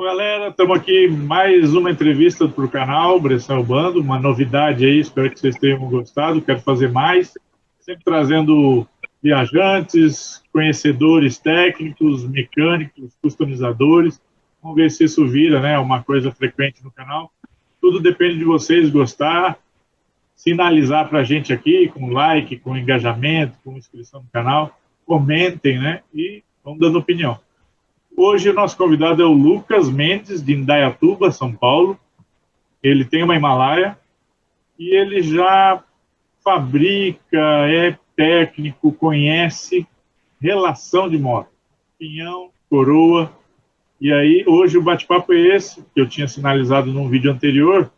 Bom, galera, estamos aqui mais uma entrevista para o canal Bressan Bando, uma novidade aí, espero que vocês tenham gostado, quero fazer mais, sempre trazendo viajantes, conhecedores técnicos, mecânicos, customizadores, vamos ver se isso vira, né, uma coisa frequente no canal, tudo depende de vocês gostar, sinalizar para a gente aqui, com like, com engajamento, com inscrição no canal, comentem, né, e vamos dando opinião. Hoje o nosso convidado é o Lucas Mendes, de Indaiatuba, São Paulo. Ele tem uma Himalaia e ele já fabrica, é técnico, conhece relação de moto, pinhão, coroa. E aí, hoje o bate-papo é esse, que eu tinha sinalizado num vídeo anterior,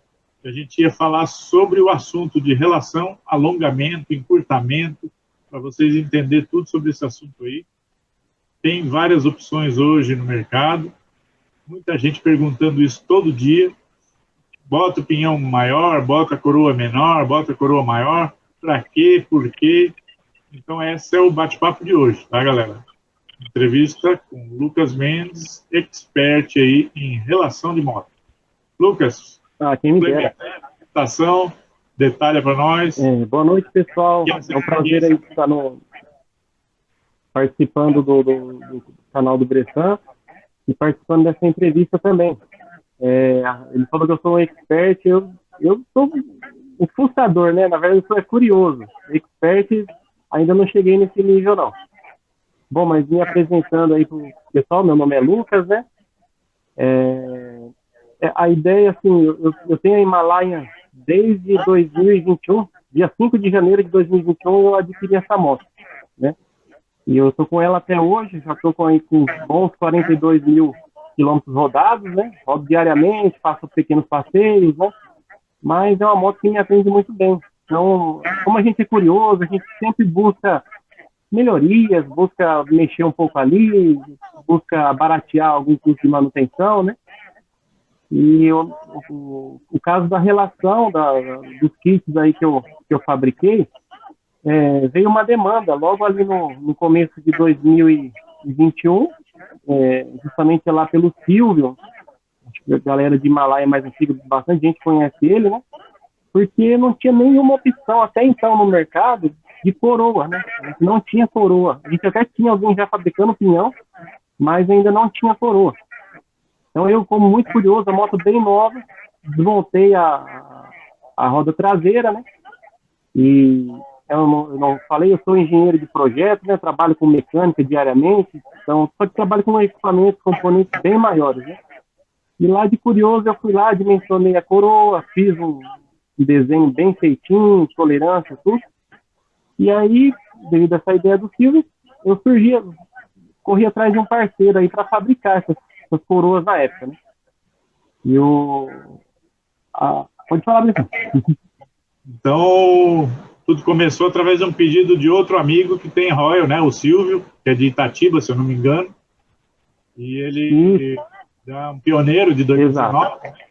que a gente ia falar sobre o assunto de relação, alongamento, encurtamento, para vocês entenderem tudo sobre esse assunto aí. Tem várias opções hoje no mercado, muita gente perguntando isso todo dia, bota o pinhão maior, bota a coroa menor, bota a coroa maior, para quê, por quê? Então esse é o bate-papo de hoje, tá, galera? Entrevista com Lucas Mendes, expert aí em relação de moto. Lucas, quem me dera. Apresentação, detalha para nós. Boa noite, pessoal. É um prazer aí estar participando do canal do Bressan e participando dessa entrevista também. Ele falou que eu sou um expert, eu sou um fuçador, né? Na verdade, eu sou curioso. Expert, ainda não cheguei nesse nível, não. Bom, mas me apresentando aí para o pessoal, meu nome é Lucas, né? A ideia, assim, eu tenho a Himalaia desde 2021, dia 5 de janeiro de 2021, eu adquiri essa moto, né? E eu estou com ela até hoje, já estou com bons 42 mil quilômetros rodados, né? Rodo diariamente, faço pequenos passeios, né? Mas é uma moto que me atende muito bem. Então, como a gente é curioso, a gente sempre busca melhorias, busca mexer um pouco ali, busca baratear algum custo de manutenção, né? E o caso da relação dos kits aí que eu fabriquei, veio uma demanda logo ali no começo de 2021, justamente lá pelo Silvio, acho que a galera de Himalaia mais antiga, bastante gente conhece ele, né? Porque não tinha nenhuma opção até então no mercado de coroa, né? A gente não tinha coroa. A gente até tinha alguém já fabricando pinhão, mas ainda não tinha coroa. Então eu, como muito curioso, a moto bem nova, desmontei a roda traseira, né? E eu não falei, eu sou engenheiro de projeto, né? Trabalho com mecânica diariamente, então só que trabalho com equipamentos, componentes bem maiores, né? E lá de curioso eu fui lá, dimensionei a coroa, fiz um desenho bem feitinho, tolerância, tudo. E aí, devido a essa ideia do Silvio, eu corri atrás de um parceiro aí para fabricar essas coroas na época, né? E pode falar, Bressan. Então, tudo começou através de um pedido de outro amigo que tem Royal, né? O Silvio, que é de Itatiba, se eu não me engano. E ele é um pioneiro de 2019. Exato.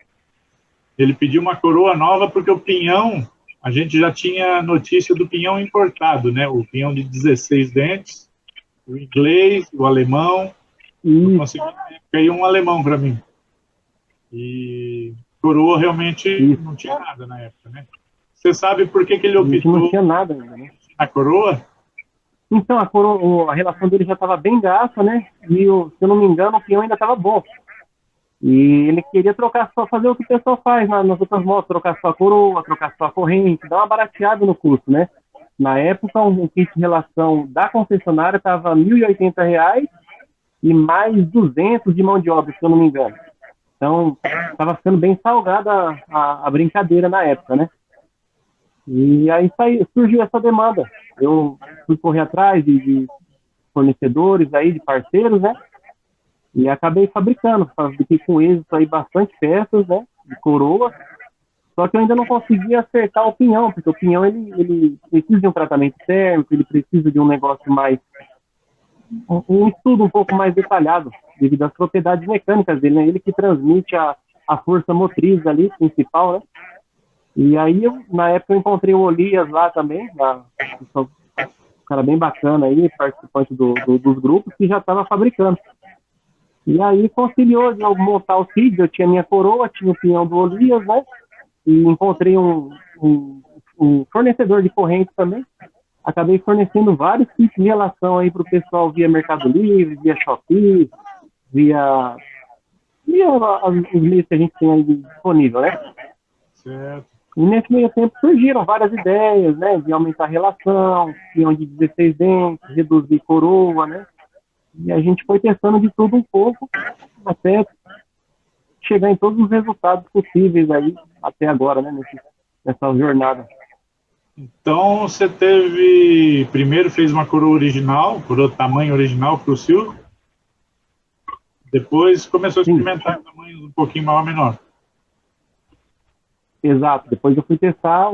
Ele pediu uma coroa nova porque o pinhão, a gente já tinha notícia do pinhão importado, né? O pinhão de 16 dentes, o inglês, o alemão. Eu consegui pegar um alemão para mim. E coroa realmente não tinha nada na época, né? Você sabe por que ele optou não tinha nada ainda, né? Na coroa? Então, a relação dele já estava bem gasta, né? E, se eu não me engano, o pinhão ainda estava bom. E ele queria fazer o que o pessoal faz nas outras motos, trocar só a coroa, trocar só a corrente, dar uma barateada no custo, né? Na época, um kit de relação da concessionária estava R$ 1.080 e mais 200 de mão de obra, se eu não me engano. Então, estava ficando bem salgada a brincadeira na época, né? E aí surgiu essa demanda. Eu fui correr atrás de fornecedores aí, de parceiros, né? E acabei fabriquei com êxito aí bastante peças, né? De coroa. Só que eu ainda não conseguia acertar o pinhão, porque o pinhão ele precisa de um tratamento térmico, ele precisa de um negócio mais... um estudo um pouco mais detalhado, devido às propriedades mecânicas dele, né? Ele que transmite a força motriz ali, principal, né? E aí, na época, eu encontrei o Olias lá também, um cara bem bacana aí, participante dos grupos, que já estava fabricando. E aí conciliou de eu montar o feed, eu tinha minha coroa, tinha o pinhão do Olias, né? E encontrei um fornecedor de corrente também. Acabei fornecendo vários kits de relação aí para o pessoal via Mercado Livre, via Shopee, via, os meios que a gente tem aí disponível, né? Certo. E nesse meio tempo surgiram várias ideias, né? De aumentar a relação, pinhão de 16 dentes, reduzir coroa, né? E a gente foi testando de tudo um pouco, até chegar em todos os resultados possíveis aí, até agora, né? Nessa jornada. Então você teve. Primeiro fez uma coroa original, coroa tamanho original para o Silvio. Depois começou a experimentar tamanhos um pouquinho maior menor. Exato. Depois eu fui testar.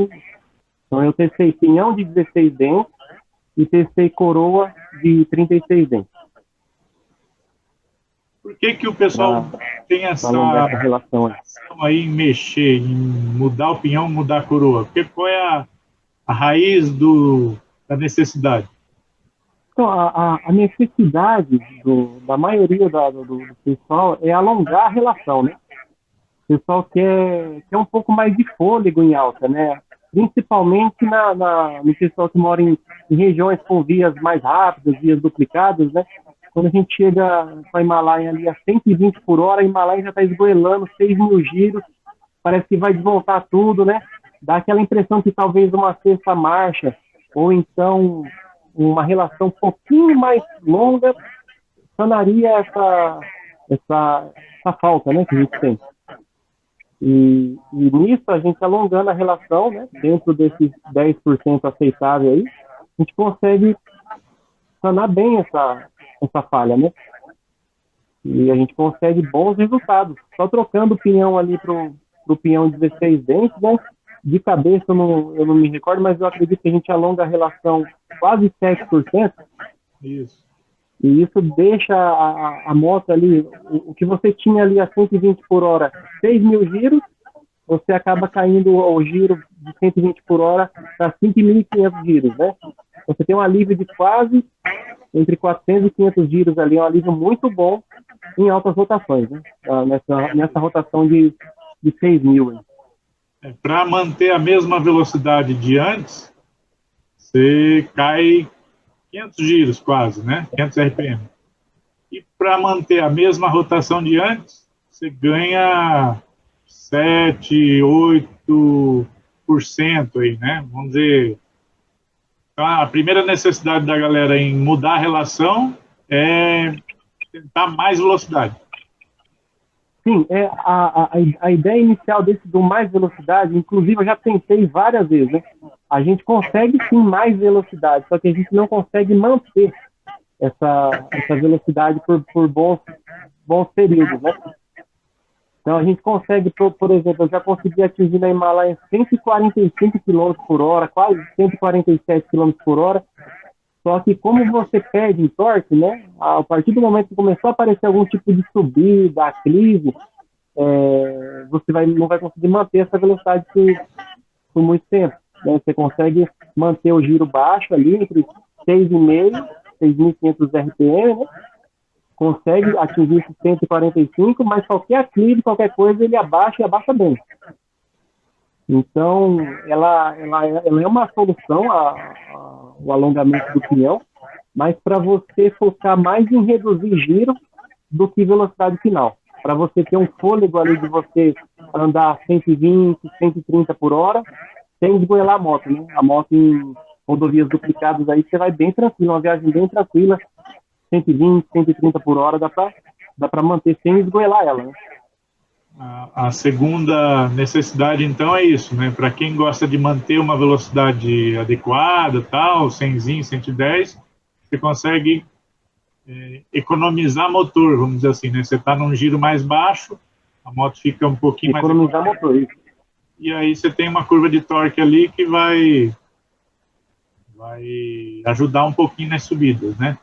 Então eu testei pinhão de 16 dentes e testei coroa de 36 dentes. Por que o pessoal tem essa relação aí em mexer, em mudar o pinhão, mudar a coroa? Porque qual é a raiz da necessidade? Então, a necessidade da maioria do pessoal é alongar a relação, né? O pessoal quer um pouco mais de fôlego em alta, né? Principalmente no pessoal que mora em regiões com vias mais rápidas, vias duplicadas, né? Quando a gente chega para a Himalaia ali a 120 por hora, a Himalaia já está esgoelando 6.000 giros, parece que vai desmontar tudo, né? Dá aquela impressão que talvez uma sexta marcha, ou então uma relação um pouquinho mais longa, sanaria essa falta, né, que a gente tem. E nisso, a gente alongando a relação, né, dentro desses 10% aceitável aí, a gente consegue sanar bem essa falha, né? E a gente consegue bons resultados. Só trocando o pinhão ali pro pinhão de 16 dentes, né? De cabeça eu não me recordo, mas eu acredito que a gente alonga a relação quase 7%. Isso. E isso deixa a moto ali, o que você tinha ali a 120 por hora, 6.000 giros, você acaba caindo o giro de 120 por hora para 5.500 giros, né? Você tem um alívio de quase entre 400 e 500 giros ali, um alívio muito bom em altas rotações, né? Nessa rotação de 6.000. Para manter a mesma velocidade de antes, você cai 500 giros quase, né? 500 RPM. E para manter a mesma rotação de antes, você ganha 7, 8% aí, né? Vamos dizer. Então, a primeira necessidade da galera em mudar a relação é tentar mais velocidade. Sim, a ideia inicial do mais velocidade, inclusive eu já tentei várias vezes, né? A gente consegue sim mais velocidade, só que a gente não consegue manter essa velocidade por bons períodos, né? Então a gente consegue, por exemplo, eu já consegui atingir na Himalaia 145 km por hora, quase 147 km por hora, só que como você perde em torque, né? A partir do momento que começou a aparecer algum tipo de subida, aclive, você não vai conseguir manter essa velocidade por muito tempo. Né? Você consegue manter o giro baixo ali, entre 6,5 e 6.500 RPM, né? Consegue atingir esses 145, mas qualquer aclive, qualquer coisa, ele abaixa e abaixa bem. Então, ela é uma solução, o alongamento do pinhão, mas para você focar mais em reduzir giro do que velocidade final. Para você ter um fôlego ali de você andar 120, 130 por hora, sem esgoelar a moto, né? A moto em rodovias duplicadas aí, você vai bem tranquilo, uma viagem bem tranquila, 120, 130 por hora, dá para manter sem esgoelar ela, né? A segunda necessidade, então, é isso, né? Para quem gosta de manter uma velocidade adequada, tal, 100, 110, você consegue economizar motor, vamos dizer assim, né? Você está num giro mais baixo, a moto fica um pouquinho mais... Economizar motor, isso. E aí você tem uma curva de torque ali que vai ajudar um pouquinho nas subidas, né?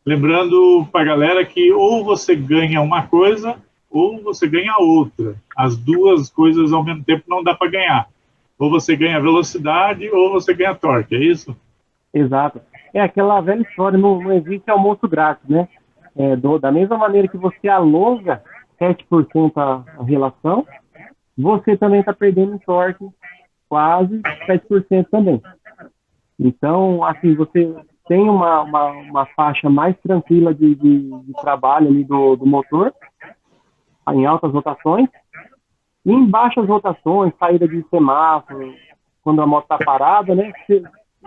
Lembrando para a galera que ou você ganha uma coisa ou você ganha outra. As duas coisas ao mesmo tempo não dá para ganhar. Ou você ganha velocidade ou você ganha torque, é isso? Exato. É aquela velha história, não existe almoço grátis, né? Da mesma maneira que você alonga 7% a relação, você também está perdendo em torque quase 7% também. Então, assim, você tem uma faixa mais tranquila de trabalho ali do motor, em altas rotações, e em baixas rotações, saída de semáforo, quando a moto está parada, né? Se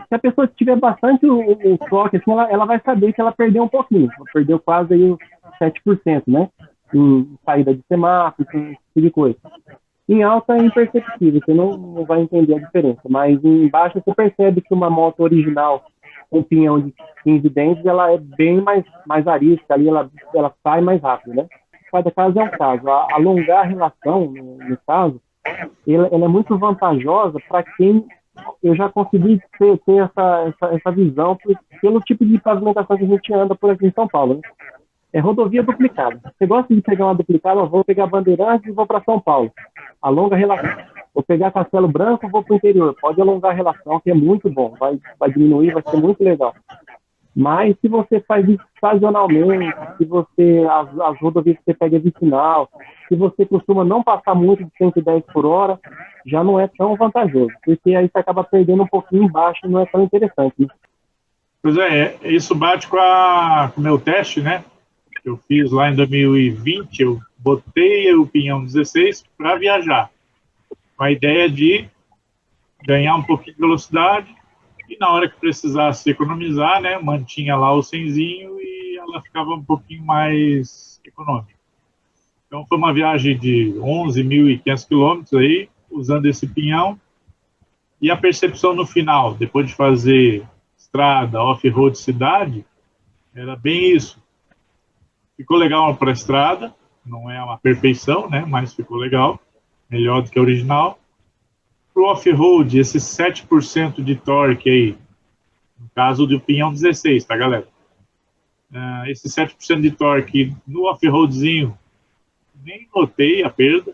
a pessoa tiver bastante o toque, assim, ela vai saber que ela perdeu um pouquinho, ela perdeu quase aí os 7%, né? Em saída de semáforo, esse tipo de coisa. Em alta é imperceptível, você não vai entender a diferença, mas em baixa você percebe que uma moto original com pinhão de 15 dentes, ela é bem mais arisca, ali ela sai mais rápido, né? Cada caso é um caso. Alongar a relação, no caso, ela é muito vantajosa para quem eu já consegui ter essa visão pelo tipo de pavimentação que a gente anda por aqui em São Paulo, né? É rodovia duplicada. Você gosta de pegar uma duplicada, vou pegar Bandeirantes e vou para São Paulo. Alonga a relação. Vou pegar Castelo Branco, vou para o interior. Pode alongar a relação, que é muito bom. Vai diminuir, vai ser muito legal. Mas se você faz isso sazonalmente, se você, as rodovias que você pega é vicinal, se você costuma não passar muito de 110 por hora, já não é tão vantajoso. Porque aí você acaba perdendo um pouquinho embaixo e não é tão interessante, né? Pois isso bate com o meu teste, né? Que eu fiz lá em 2020, eu botei o pinhão 16 para viajar, com a ideia de ganhar um pouquinho de velocidade e na hora que precisasse economizar, né, mantinha lá o 100zinho e ela ficava um pouquinho mais econômica. Então foi uma viagem de 11.500 quilômetros aí, usando esse pinhão, e a percepção no final, depois de fazer estrada, off-road cidade, era bem isso. Ficou legal para a estrada, não é uma perfeição, né? Mas ficou legal, melhor do que a original. Para o off-road, esses 7% de torque aí, no caso do pinhão 16, tá, galera? Esse 7% de torque no off-roadzinho, nem notei a perda,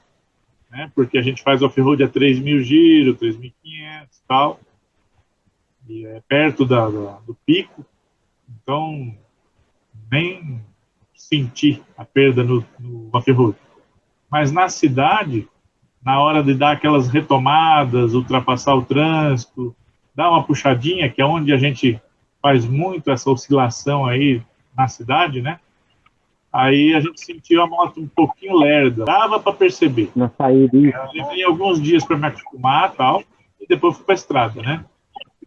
né? Porque a gente faz off-road a 3.000 giros, 3.500 e tal, e é perto do pico, então nem sentir a perda no off-road. Mas na cidade, na hora de dar aquelas retomadas, ultrapassar o trânsito, dar uma puxadinha, que é onde a gente faz muito essa oscilação aí na cidade, né? Aí a gente sentiu a moto um pouquinho lerda. Dava para perceber. Na saída. Eu levei alguns dias para me acostumar e tal, e depois fui para a estrada, né?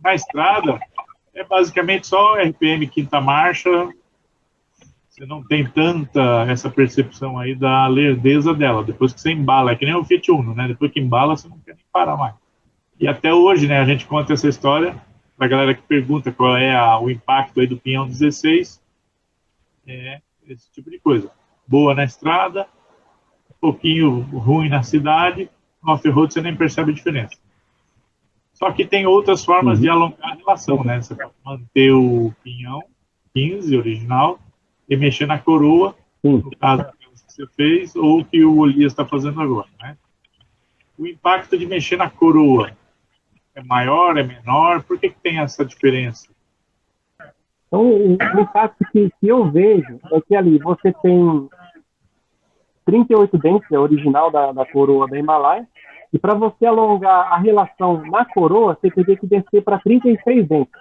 Na estrada, é basicamente só RPM quinta marcha. Você não tem tanta essa percepção aí da lerdeza dela, depois que você embala, é que nem o Fiat Uno, né? Depois que embala, você não quer nem parar mais. E até hoje, né, a gente conta essa história para a galera que pergunta qual é o impacto aí do pinhão 16, esse tipo de coisa. Boa na estrada, um pouquinho ruim na cidade, no off-road você nem percebe a diferença. Só que tem outras formas de alongar a relação, né? Você pode manter o pinhão 15 original, e mexer na coroa, no caso que você fez, ou que o Olias está fazendo agora, né? O impacto de mexer na coroa é maior, é menor? Por que tem essa diferença? Então, o impacto que eu vejo é que ali você tem 38 dentes, é original da coroa da Himalaia, e para você alongar a relação na coroa, você teria que descer para 36 dentes,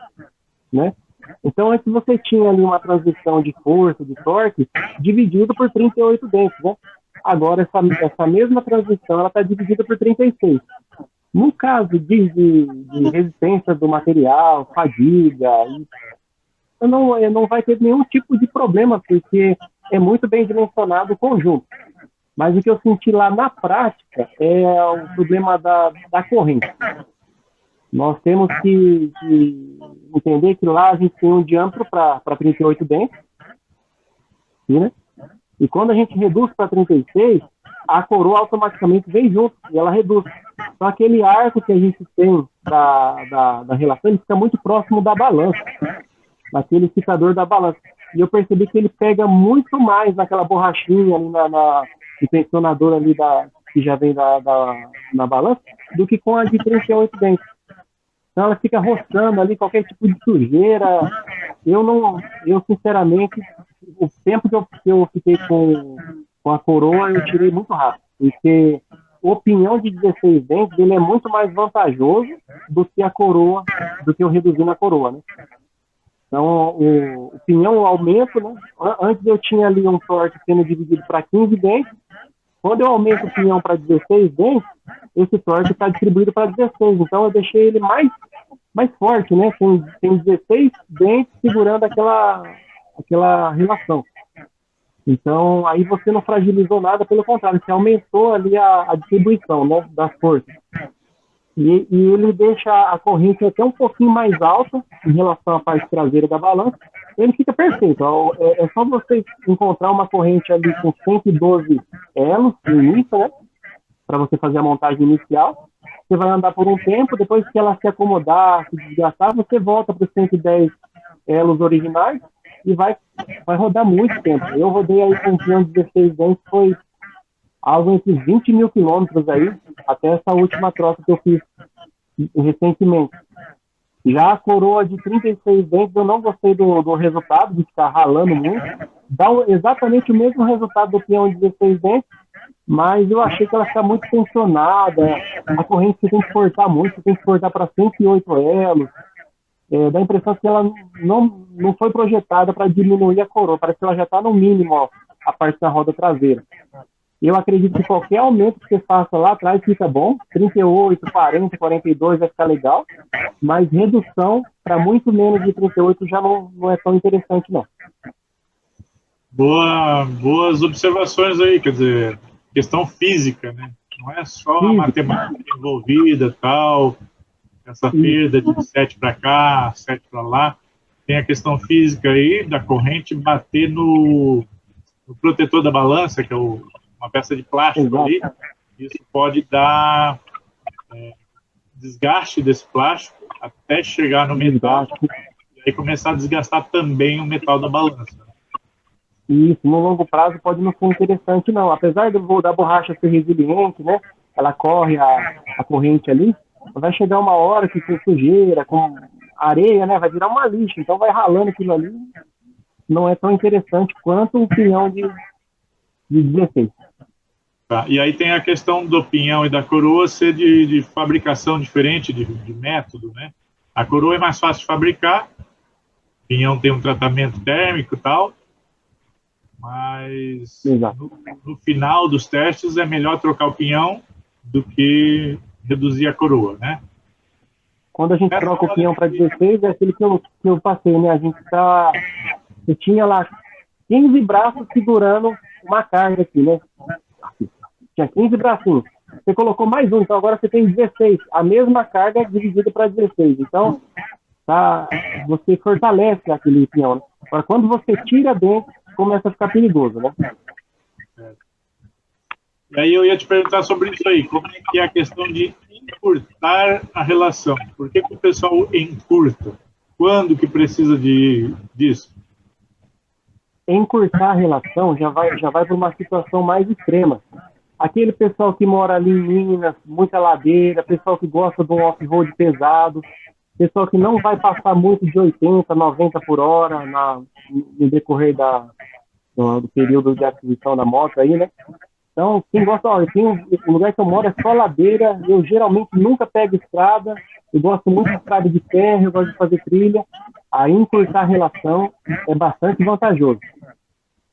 né? Então, antes você tinha ali uma transição de força, de torque, dividido por 38 dentes, né? Agora, essa mesma transição, ela está dividida por 36. No caso de resistência do material, fadiga, não vai ter nenhum tipo de problema, porque é muito bem dimensionado o conjunto. Mas o que eu senti lá na prática é o problema da corrente. Nós temos que entender que lá a gente tem um diâmetro para 38 dentes, né? E quando a gente reduz para 36, a coroa automaticamente vem junto e ela reduz. Então aquele arco que a gente tem da relação, ele fica muito próximo da balança, naquele ficador da balança. E eu percebi que ele pega muito mais naquela borrachinha ali no tensionador ali que já vem na balança, do que com a de 38 dentes. Então ela fica roçando ali qualquer tipo de sujeira. Eu sinceramente, o tempo que eu fiquei com a coroa, eu tirei muito rápido, porque o pinhão de 16 dentes, ele é muito mais vantajoso do que a coroa, do que eu reduzir na coroa, né? Então, o pinhão, o aumento, né? Antes eu tinha ali um torque sendo dividido para 15 dentes. Quando eu aumento o pinhão para 16 dentes, esse torque está distribuído para 16. Então, eu deixei ele mais forte, né? Tem 16 dentes segurando aquela relação. Então, aí você não fragilizou nada, pelo contrário, você aumentou ali a distribuição, né, das forças. E ele deixa a corrente até um pouquinho mais alta em relação à parte traseira da balança. Ele fica perfeito. É só você encontrar uma corrente ali com 112 elos no início, né? Para você fazer a montagem inicial. Você vai andar por um tempo, depois que ela se acomodar, se desgastar, você volta para os 110 elos originais e vai rodar muito tempo. Eu rodei aí com um pinhão de 16 dentes, foi algo entre 20 mil quilômetros aí, até essa última troca que eu fiz recentemente. Já a coroa de 36 dentes, eu não gostei do resultado, de ficar ralando muito. Dá exatamente o mesmo resultado do pinhão de 16 dentes, mas eu achei que ela fica muito tensionada, a corrente você tem que cortar muito, você tem que cortar para 108 elos. Dá a impressão que ela não foi projetada para diminuir a coroa, parece que ela já está no mínimo, ó, a parte da roda traseira. Eu acredito que qualquer aumento que você faça lá atrás fica bom, 38, 40, 42 vai ficar legal, mas redução para muito menos de 38 já não é tão interessante, não. Boas observações aí, quer dizer, questão física, né? Não é só a matemática envolvida, tal, essa perda de 7 para cá, 7 para lá. Tem a questão física aí da corrente bater no protetor da balança, que é uma peça de plástico. Exato. Ali. Isso pode dar desgaste desse plástico até chegar no metal e aí começar a desgastar também o metal da balança. Isso, no longo prazo pode não ser interessante, não. Apesar da borracha ser resiliente, né? Ela corre a corrente ali, vai chegar uma hora que com sujeira, com areia, né? Vai virar uma lixa, então vai ralando aquilo ali. Não é tão interessante quanto um pinhão de 16. Tá. E aí tem a questão do pinhão e da coroa ser de fabricação diferente, de método, né? A coroa é mais fácil de fabricar, o pinhão tem um tratamento térmico e tal, mas no final dos testes é melhor trocar o pinhão do que reduzir a coroa, né? Quando a gente troca o pinhão para 16, é aquele que eu passei, né? Eu tinha lá 15 braços segurando uma carga aqui, né? Tinha 15 bracinhos. Você colocou mais um, então agora você tem 16. A mesma carga dividida para 16. Então, você fortalece aquele pinhão, né? Agora, quando você tira dentro, começa a ficar perigoso, né? E aí eu ia te perguntar sobre isso aí. Como é que é a questão de encurtar a relação? Por que o pessoal encurta? Quando que precisa disso? Encurtar a relação já vai para uma situação mais extrema. Aquele pessoal que mora ali em Minas, muita ladeira, pessoal que gosta de um off-road pesado, pessoal que não vai passar muito de 80, 90 por hora no decorrer do período de aquisição da moto aí, né? Então, quem gosta, o lugar que eu moro é só ladeira, eu geralmente nunca pego estrada, eu gosto muito de estrada de terra, eu gosto de fazer trilha, aí encurtar a relação é bastante vantajoso.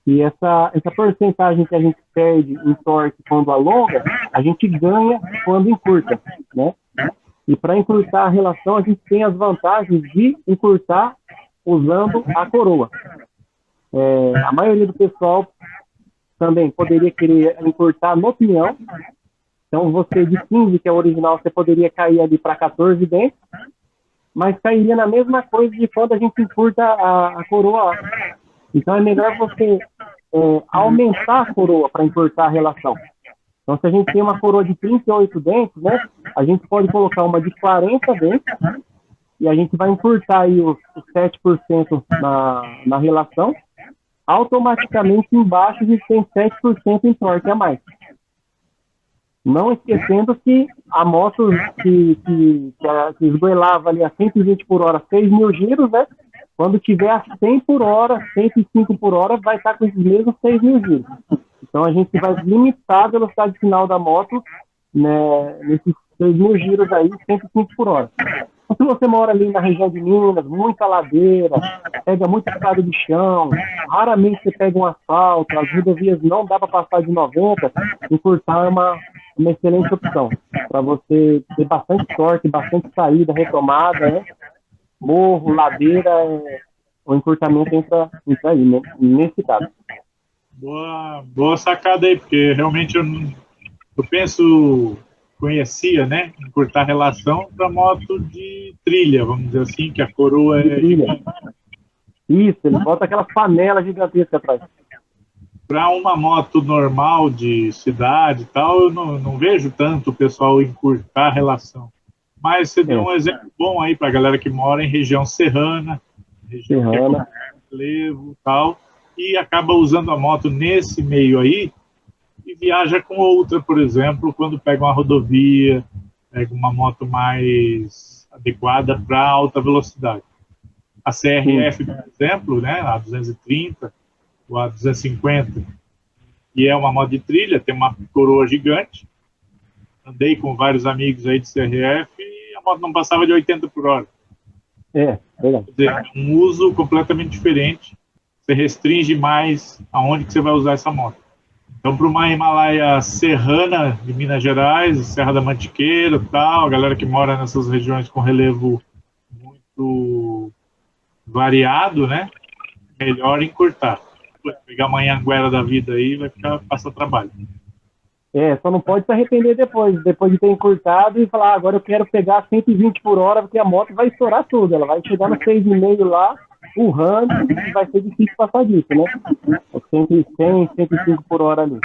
E essa porcentagem que a gente perde em torque quando alonga, a gente ganha quando encurta, né? E para encurtar a relação, a gente tem as vantagens de encurtar usando a coroa. A maioria do pessoal também poderia querer encurtar no pinhão. Então, você de 15, que é o original, você poderia cair ali para 14 dentes, mas cairia na mesma coisa de quando a gente encurta a coroa. Então, é melhor você aumentar a coroa para encurtar a relação. Então, se a gente tem uma coroa de 38 dentes, né, a gente pode colocar uma de 40 dentes e a gente vai encurtar aí os 7% na relação. Automaticamente, embaixo, a gente tem 7% em torque a mais. Não esquecendo que a moto que esgoelava ali a 120 por hora, 6 mil giros, né? Quando tiver a 100 por hora, 105 por hora, vai estar com esses mesmos 6 mil giros. Então a gente vai limitar a velocidade final da moto, né, nesses 6 mil giros aí, 105 por hora. Então, se você mora ali na região de Minas, muita ladeira, pega muito estrada de chão, raramente você pega um asfalto, as rodovias não dá para passar de 90, encurtar é uma excelente opção para você ter bastante sorte, bastante saída, retomada, né? Morro, ladeira, o encurtamento entra aí, né? Nesse caso. Boa sacada aí, porque realmente eu penso, conhecia, né, encurtar a relação para moto de trilha, vamos dizer assim, que a coroa é gigante. Isso, ele bota aquela panela gigantesca atrás. Para uma moto normal de cidade e tal, eu não vejo tanto o pessoal encurtar a relação. Mas você deu um exemplo bom aí para a galera que mora em região serrana, região que é relevo e tal, e acaba usando a moto nesse meio aí e viaja com outra, por exemplo, quando pega uma rodovia, pega uma moto mais adequada para alta velocidade. A CRF, por exemplo, né, a 230 ou a 250, e é uma moto de trilha, tem uma coroa gigante. Andei com vários amigos aí de CRF e a moto não passava de 80 por hora. Verdade. Quer dizer, um uso completamente diferente. Você restringe mais aonde que você vai usar essa moto. Então, para uma Himalaia serrana de Minas Gerais, Serra da Mantiqueira e tal, a galera que mora nessas regiões com relevo muito variado, né? Melhor encurtar. Pegar uma Anhanguera da vida aí, passa trabalho. Só não pode se arrepender depois de ter encurtado e falar, agora eu quero pegar 120 por hora, porque a moto vai estourar tudo, ela vai chegar no 6,5 lá, urrando, e vai ser difícil passar disso, né? 100, 105 por hora ali.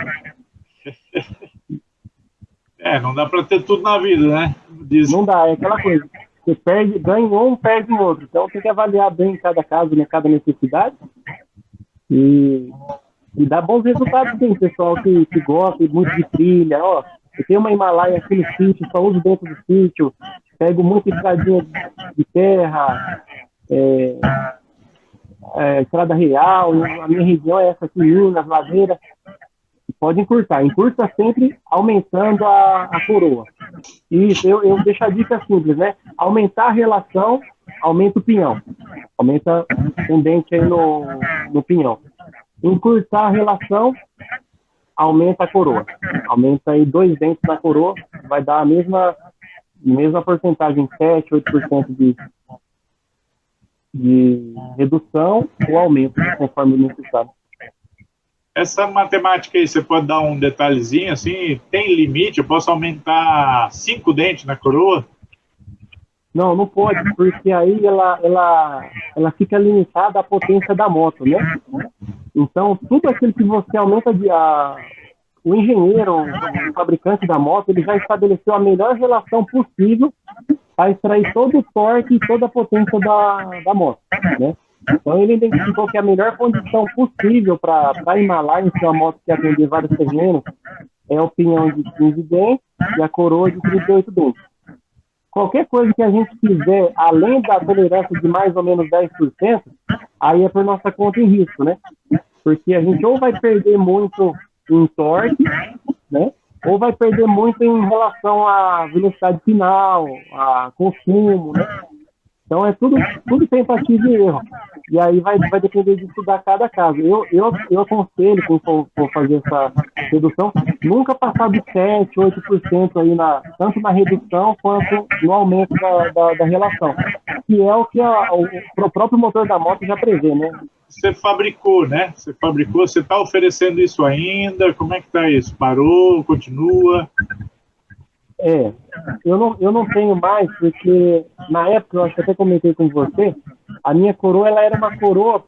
Não dá para ter tudo na vida, né? Não dá, é aquela coisa. Você ganha um, perde em outro. Então tem que avaliar bem cada caso, né, cada necessidade. E dá bons resultados, sim, pessoal que gosta muito de trilha. Ó, eu tenho uma Himalaia aqui no sítio, só uso dentro do sítio, pego muita estradinha de terra, estrada real, a minha região é essa aqui, Minas, ladeira. Pode encurtar. Encurta sempre aumentando a coroa. Isso, eu deixo a dica simples, né? Aumentar a relação, aumenta o pinhão. Aumenta um dente aí no pinhão. Encurtar a relação, aumenta a coroa. Aumenta aí 2 dentes na coroa, vai dar a mesma porcentagem, 7, 8% de redução ou aumento, conforme necessário. Essa matemática aí, você pode dar um detalhezinho, assim, tem limite? Eu posso aumentar 5 dentes na coroa? Não pode, porque aí ela fica limitada à potência da moto, né? Então, tudo aquilo que você aumenta o engenheiro, o fabricante da moto, ele já estabeleceu a melhor relação possível para extrair todo o torque e toda a potência da moto, né? Então ele identificou que a melhor condição possível para a Himalaia, que é uma moto que atender vários terrenos, é o pinhão de 15 dentes e a coroa de 38 dentes. Qualquer coisa que a gente fizer além da tolerância de mais ou menos 10%, aí é por nossa conta em risco, né? Porque a gente ou vai perder muito em torque, né? Ou vai perder muito em relação à velocidade final, a consumo, né? Então é tudo tentativa e erro. E aí vai depender de estudar cada caso. Eu aconselho, quem for fazer essa redução, nunca passar de 7, 8% aí tanto na redução quanto no aumento da relação. Que é o que o próprio motor da moto já prevê, né? Você fabricou, né? Você está oferecendo isso ainda? Como é que está isso? Parou? Continua? Eu não tenho mais, porque na época, eu acho que até comentei com você, a minha coroa, ela era uma coroa,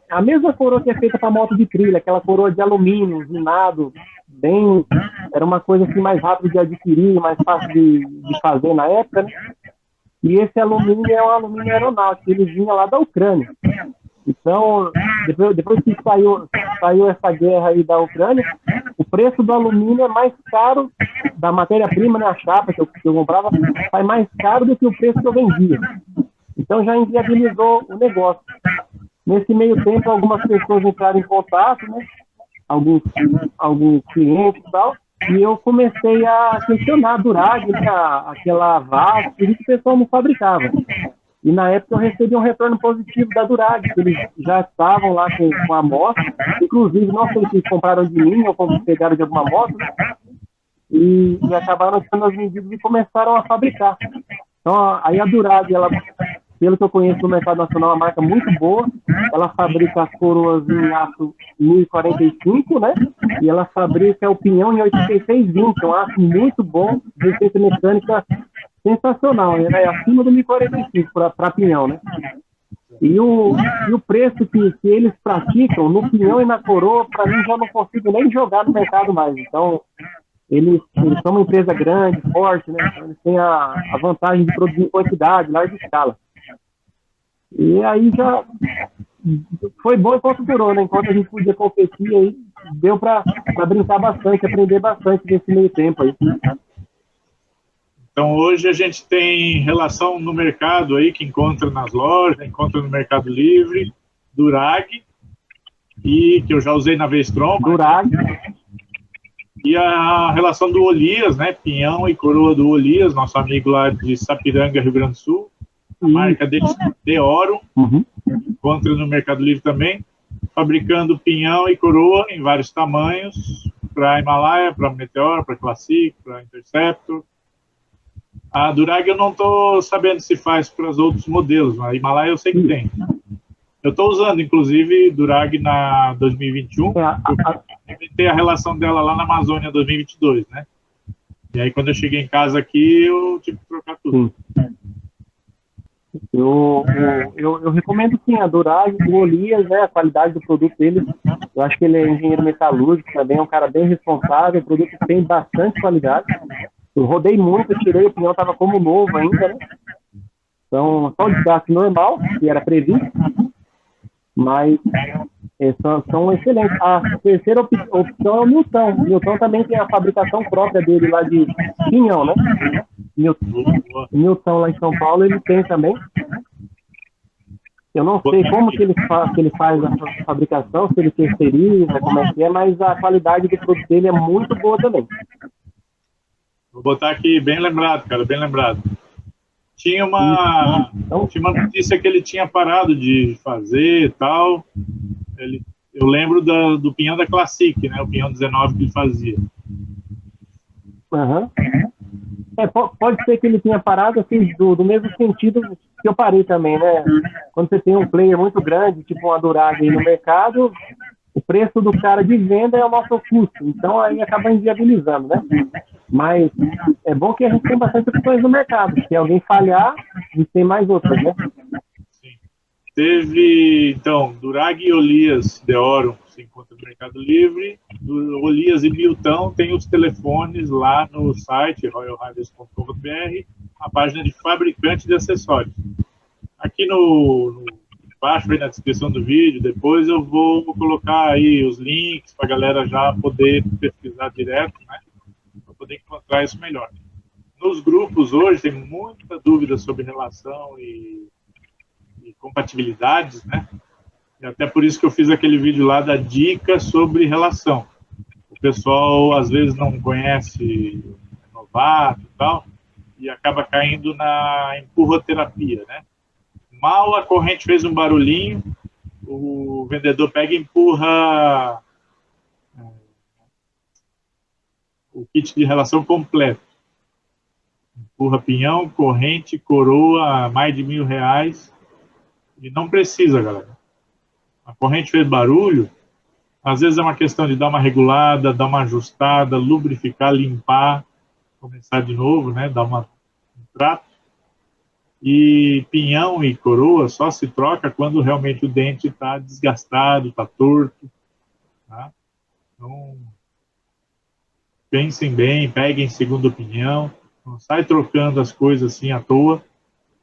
a mesma coroa que é feita para moto de trilha, aquela coroa de alumínio, zinado, era uma coisa assim mais rápida de adquirir, mais fácil de fazer na época, né? E esse alumínio é um alumínio aeronáutico, ele vinha lá da Ucrânia. Então, depois que saiu essa guerra aí da Ucrânia, o preço do alumínio é mais caro, da matéria-prima, né, a chapa que eu comprava, sai mais caro do que o preço que eu vendia. Então já inviabilizou o negócio. Nesse meio tempo, algumas pessoas entraram em contato, né? Alguns clientes e tal, e eu comecei a questionar a Durag, né? Aquela VAS, por isso que o pessoal não fabricava. E na época eu recebi um retorno positivo da Durag, que eles já estavam lá com a amostra, inclusive não sei se eles compraram de mim ou pegaram de alguma amostra, né? E acabaram sendo as vendidas e começaram a fabricar. Então, aí a Durag, ela, pelo que eu conheço no mercado nacional, é uma marca muito boa. Ela fabrica as coroas em aço 1045, né? E ela fabrica o pinhão em 8620, um aço muito bom, resistência mecânica sensacional, né? É acima do 1045 para pinhão, né? E o preço que eles praticam no pinhão e na coroa, para mim, já não consigo nem jogar no mercado mais. Então, eles são uma empresa grande, forte, né? Então, eles têm a vantagem de produzir em quantidade, larga escala. E aí já foi bom enquanto durou, né? Enquanto a gente podia competir, aí deu para brincar bastante, aprender bastante nesse meio tempo aí. Então, hoje a gente tem relação no mercado aí, que encontra nas lojas, encontra no Mercado Livre, Durag, e que eu já usei na Vestron. Durag. E a relação do Olias, né? Pinhão e coroa do Olias, nosso amigo lá de Sapiranga, Rio Grande do Sul. A marca deles, Deoro, encontra no Mercado Livre também, fabricando pinhão e coroa em vários tamanhos, para Himalaia, para Meteor, para Classic, para Interceptor. A Durag eu não estou sabendo se faz para os outros modelos, mas a Himalaia eu sei que tem. Eu estou usando, inclusive, Durag na 2021, eu tem a relação dela lá na Amazônia 2022, né? E aí, quando eu cheguei em casa aqui, eu tive que trocar tudo. Eu recomendo, sim, a Durag, o Olias, né? A qualidade do produto dele. Eu acho que ele é engenheiro metalúrgico também, é um cara bem responsável, o produto tem bastante qualidade. Eu rodei muito, eu tirei, o pneu estava como novo ainda, né? Então, só o desgaste normal, que era previsto, mas são excelentes. A terceira opção é o Newton. O Newton também tem a fabricação própria dele lá de pinhão, né? Newton lá em São Paulo, ele tem também. Eu não sei como que ele faz a fabricação, se ele terceiriza, como é que é, mas a qualidade do produto dele é muito boa também. Vou botar aqui, bem lembrado, cara, bem lembrado. Tinha uma notícia que ele tinha parado de fazer e tal. Eu lembro do pinhão da Classic, né? O pinhão 19 que ele fazia. Pode ser que ele tenha parado assim, do mesmo sentido que eu parei também, né? Quando você tem um player muito grande, tipo uma Durag aí no mercado, o preço do cara de venda é o nosso custo. Então aí acaba inviabilizando, né? Mas é bom que a gente tem bastante opções no mercado. Se alguém falhar, a gente tem mais outras, né? Sim. Teve, então, Durag e Olias Deoro se encontra no Mercado Livre. Do Olias e Milton tem os telefones lá no site royalharvest.com.br, a página de fabricante de acessórios. Aqui embaixo, aí na descrição do vídeo, depois eu vou colocar aí os links para a galera já poder pesquisar direto, né? Para poder encontrar isso melhor. Nos grupos hoje tem muita dúvida sobre relação e compatibilidades, né? E até por isso que eu fiz aquele vídeo lá da dica sobre relação. O pessoal às vezes não conhece, é novato e tal, e acaba caindo na empurroterapia, né? Mal a corrente fez um barulhinho, o vendedor pega e empurra o kit de relação completo. Empurra pinhão, corrente, coroa, mais de R$1.000. E não precisa, galera. A corrente fez barulho, às vezes é uma questão de dar uma regulada, dar uma ajustada, lubrificar, limpar, começar de novo, né? Dar um trato. E pinhão e coroa só se troca quando realmente o dente está desgastado, está torto. Tá? Então, pensem bem, peguem segundo opinião, não sai trocando as coisas assim à toa,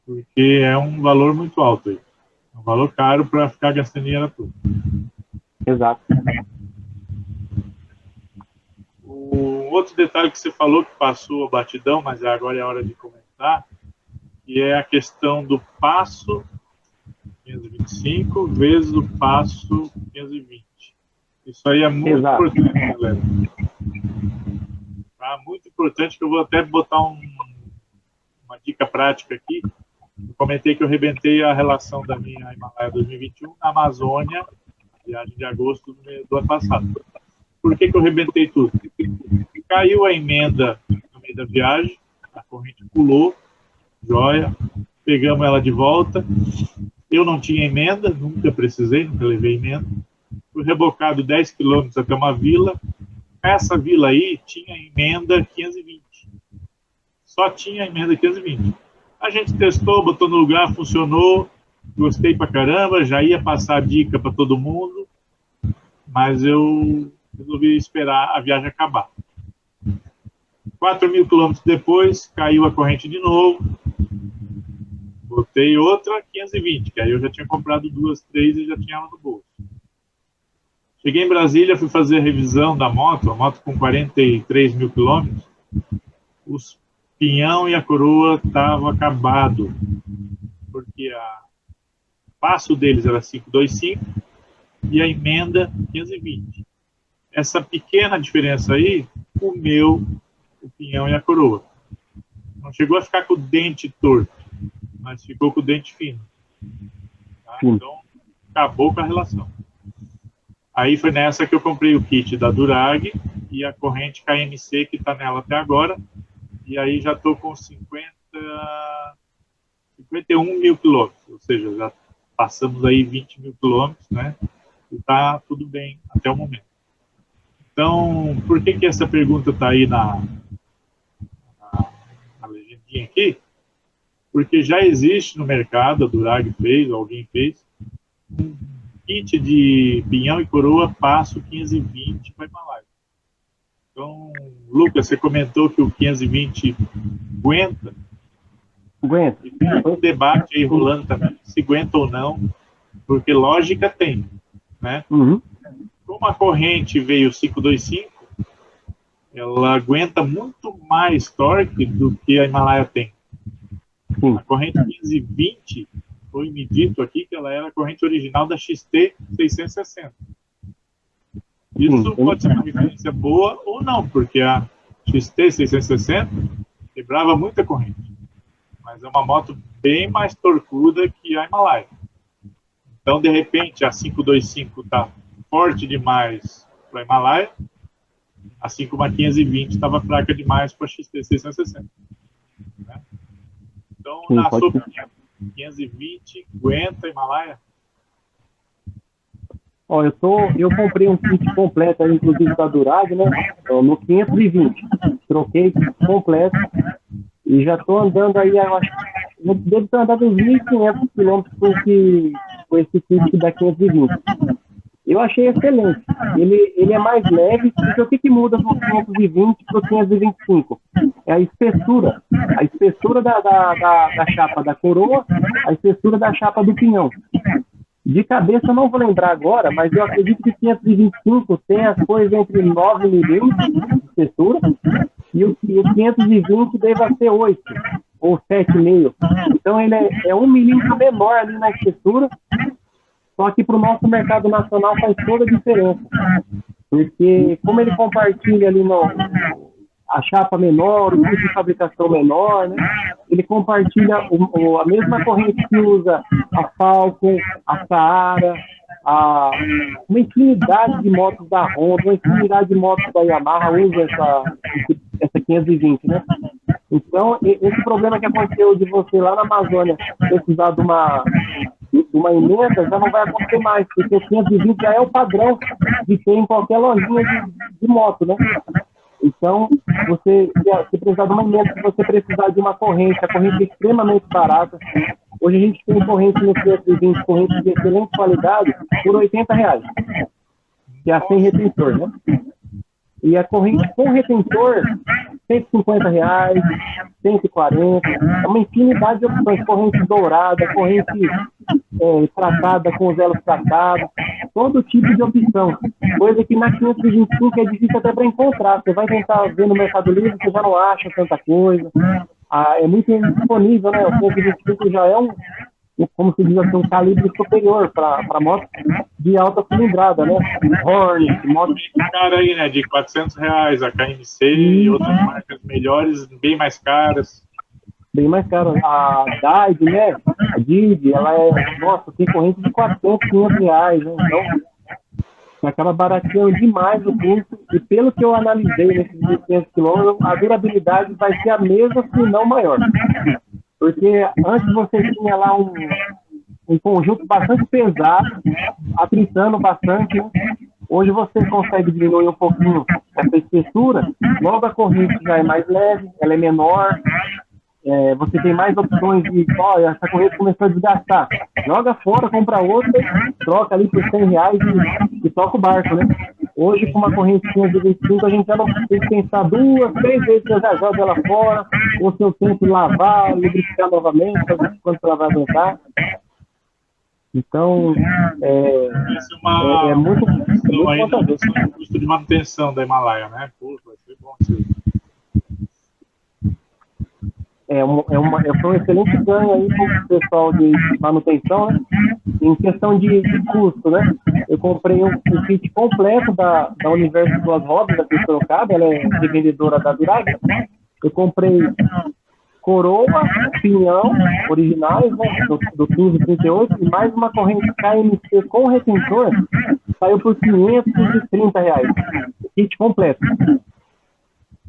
porque é um valor muito alto aí. É um valor caro para ficar gastando dinheiro à toa. Exato. O outro detalhe que você falou que passou a batidão, mas agora é a hora de comentar, que é a questão do passo 520 425 vezes o passo 520. Isso aí é muito importante, galera. Tá? Muito importante, que eu vou até botar uma dica prática aqui. Eu comentei que eu arrebentei a relação da minha Himalaia 2021 na Amazônia, viagem de agosto do ano passado. Por que eu arrebentei tudo? Caiu a emenda no meio da viagem, a corrente pulou, joia, pegamos ela de volta. Eu não tinha emenda, nunca precisei, nunca levei emenda. Fui rebocado 10 quilômetros até uma vila. Essa vila aí tinha emenda 520. Só tinha emenda 520. A gente testou, botou no lugar, funcionou. Gostei pra caramba, já ia passar a dica para todo mundo. Mas eu resolvi esperar a viagem acabar. 4.000 quilômetros depois, caiu a corrente de novo. Botei outra 520, que aí eu já tinha comprado 2, 3 e já tinha ela no bolso. Cheguei em Brasília, fui fazer a revisão da moto, a moto com 43.000 quilômetros. Os pinhão e a coroa estavam acabados, porque o passo deles era 525 e a emenda 520. Essa pequena diferença aí comeu o pinhão e a coroa. Não chegou a ficar com o dente torto, mas ficou com o dente fino. Tá? Então, acabou com a relação. Aí foi nessa que eu comprei o kit da Durag e a corrente KMC, que está nela até agora. E aí já estou com 51.000 quilômetros, ou seja, já passamos aí 20.000 quilômetros, né? E está tudo bem até o momento. Então, por que essa pergunta está aí na legendinha aqui? Porque já existe no mercado, a Durag fez, alguém fez, um kit de pinhão e coroa passo 520 para Himalaia. Então, Lucas, você comentou que o 520 aguenta. Aguenta. E tem um debate aí rolando também, se aguenta ou não, porque lógica tem, né? Uhum. Como a corrente veio 525, ela aguenta muito mais torque do que a Himalaia tem. A corrente 520 foi me dito aqui que ela era a corrente original da XT 660. Isso pode ser uma referência boa ou não, porque a XT 660 quebrava muita corrente. Mas é uma moto bem mais torcuda que a Himalaia. Então, de repente, a 525 está forte demais para a Himalaia, assim como a 520 estava fraca demais para a XT 660. Né? Então, na sua opinião, 520 aguenta a Himalaia? Ó, eu comprei um kit completo, inclusive da Durag, né? No 520. Troquei completo e já estou andando aí, eu acho, devo ter andado uns 1.500 quilômetros com esse kit da 520. Eu achei excelente. Ele é mais leve, porque o que muda do 520 para o 525? É a espessura. A espessura da chapa da coroa, a espessura da chapa do pinhão. De cabeça eu não vou lembrar agora, mas eu acredito que 525 tem as coisas entre 9 milímetros de espessura e o 520 deve ser 8 ou 7,5. Então ele é 1 milímetro menor ali na espessura, só que para o nosso mercado nacional faz toda a diferença. Porque como ele compartilha ali a chapa menor, o custo de fabricação menor, né? Ele compartilha a mesma corrente que usa a Falcon, a Saara, uma infinidade de motos da Honda, uma infinidade de motos da Yamaha usa essa 520, né? Então, esse problema que aconteceu de você lá na Amazônia precisar de uma emenda já não vai acontecer mais, porque o 520 já é o padrão de ter em qualquer lojinha de moto, né? Então, se precisar de uma emenda, se você precisar de uma corrente, a corrente é extremamente barata. Hoje a gente tem corrente no 520, corrente de excelente qualidade, por R$80, que é a sem retentor, né? E a corrente com retentor, R$150, 140, é uma infinidade de opções, corrente dourada, corrente tratada com os elos tratados, todo tipo de opção, coisa que na 525 é difícil até para encontrar. Você vai tentar ver no Mercado Livre, você já não acha tanta coisa, é muito disponível, né? O 525 já é como se diz assim, um calibre superior para motos de alta cilindrada, né? Hornet, motos... cara aí, né? De R$ 400, a KMC e outras marcas melhores, bem mais caras. Bem mais caro. A DAID, né? A DID, ela é, nossa, tem corrente de R$ 400, R$ 500, né? Então, acaba barateando demais o custo. E pelo que eu analisei nesses 1.500 km, a durabilidade vai ser a mesma, se não maior. Porque antes você tinha lá um conjunto bastante pesado, atritando bastante, né? Hoje você consegue diminuir um pouquinho essa espessura, logo a corrente já é mais leve, ela é menor, você tem mais opções de, olha, essa corrente começou a desgastar, joga fora, compra outra, troca ali por R$ 100 e toca o barco, né? Hoje, com uma correntinha de 25, a gente já não tem que pensar 2, 3 vezes que eu já jogo ela fora, ou se eu tento lavar, lubrificar novamente, quando ela vai aguentar. Então, é muito vantajoso. O custo de manutenção da Himalaia, né? Pô, vai ser bom isso aí. Foi um excelente ganho aí com o pessoal de manutenção, né? Em questão de custo, né? Eu comprei um kit completo da Universo Duas Rodas, aqui em Sorocaba, ela é revendedora da Durag. Eu comprei coroa, pinhão originais, né? Do 1538, e mais uma corrente KMC com retentor, saiu por R$ 530. Kit completo.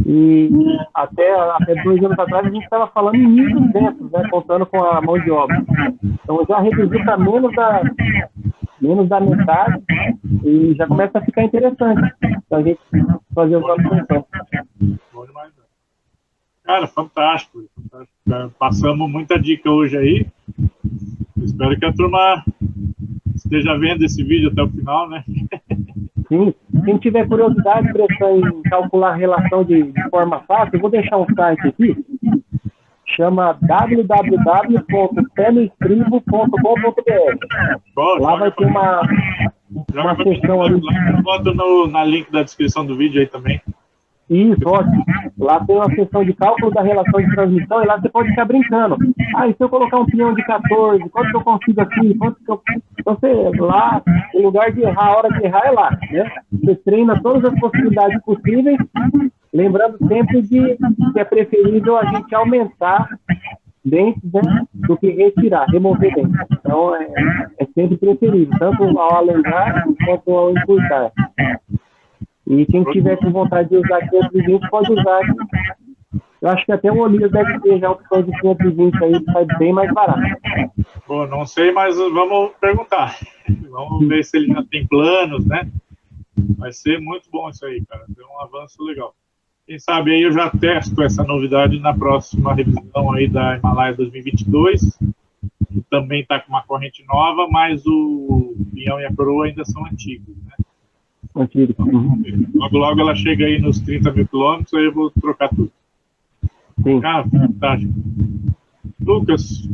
E até 2 anos atrás a gente estava falando em 1.200, né, contando com a mão de obra. Então já reduziu para menos da metade e já começa a ficar interessante para a gente fazer as manutenções. Bom demais, né? Cara, fantástico. Passamos muita dica hoje aí. Espero que a turma esteja vendo esse vídeo até o final, né? Sim. Quem tiver curiosidade em calcular a relação de forma fácil, eu vou deixar um site aqui, chama www.peloestribo.com.br. Lá vai ter uma seção ali. Eu boto na link da descrição do vídeo aí também. Isso, ótimo. Lá tem uma seção de cálculo da relação de transmissão e lá você pode ficar brincando. E se eu colocar um pinhão de 14, quanto que eu consigo aqui? Então, você, lá, em lugar de errar, a hora de errar é lá, né? Você treina todas as possibilidades possíveis, lembrando sempre que é preferível a gente aumentar dentro, né, do que retirar, remover dentro. Então, é sempre preferível, tanto ao alengar quanto ao encurtar. E quem tiver com vontade de usar 520 pode usar. Eu acho que até o Olias deve ter já a opção de 520 aí, que sai bem mais barato. Pô, não sei, mas vamos perguntar. Vamos ver se ele já tem planos, né? Vai ser muito bom isso aí, cara. Tem um avanço legal. Quem sabe aí eu já testo essa novidade na próxima revisão aí da Himalaia 2022, que também está com uma corrente nova, mas o pinhão e a coroa ainda são antigos, né? Antigo. Logo, logo ela chega aí nos 30 mil quilômetros, aí eu vou trocar tudo. Sim. Cara, fantástico. Lucas,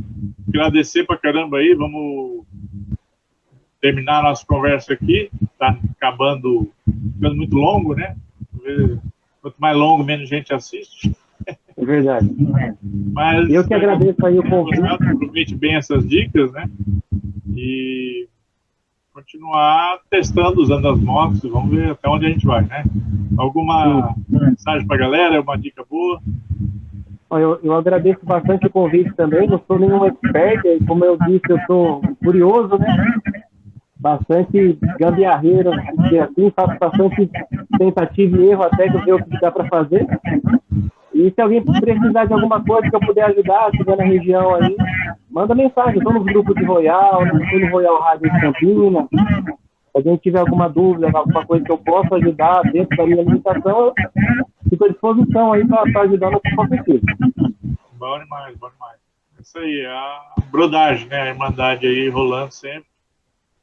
agradecer pra caramba aí, vamos terminar a nossa conversa aqui, tá acabando, ficando muito longo, né? Quanto mais longo, menos gente assiste. É verdade. Mas eu que agradeço aí o convite. Aproveite bem essas dicas, né? E continuar testando, usando as motos, vamos ver até onde a gente vai, né? Alguma mensagem para a galera, uma dica boa? Eu agradeço bastante o convite também, não sou nenhum expert, como eu disse, eu sou curioso, né? Bastante gambiarreiro, assim, faço bastante tentativa e erro até que eu ver o que dá para fazer. E se alguém precisar de alguma coisa que eu puder ajudar, se estiver na região aí, manda mensagem. Estou no grupo de Royal, estou no Royal Rádio de Campinas. Se alguém tiver alguma dúvida, alguma coisa que eu possa ajudar dentro da minha limitação, eu fico à disposição aí para ajudar no que for possível. Bom demais, bom demais. Isso aí, a brodagem, né? A irmandade aí rolando sempre.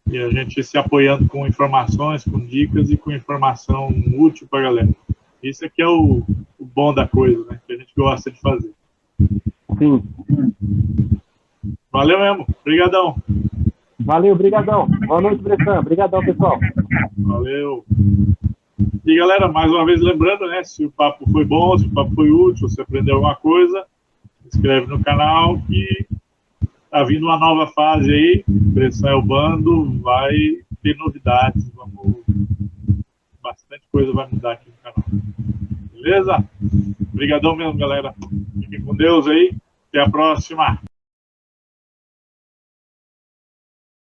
E a gente se apoiando com informações, com dicas e com informação útil para a galera. Isso aqui é o bom da coisa, né? Que a gente gosta de fazer. Sim. Valeu mesmo. Obrigadão. Valeu, brigadão. Boa noite, Bressan. Obrigadão, pessoal. Valeu. E, galera, mais uma vez lembrando, né? Se o papo foi bom, se o papo foi útil, se aprendeu alguma coisa, se inscreve no canal e tá vindo uma nova fase aí, Bressel Bando vai ter novidades, bastante coisa vai mudar aqui no canal. Beleza? Obrigadão mesmo, galera. Fiquem com Deus aí. Até a próxima.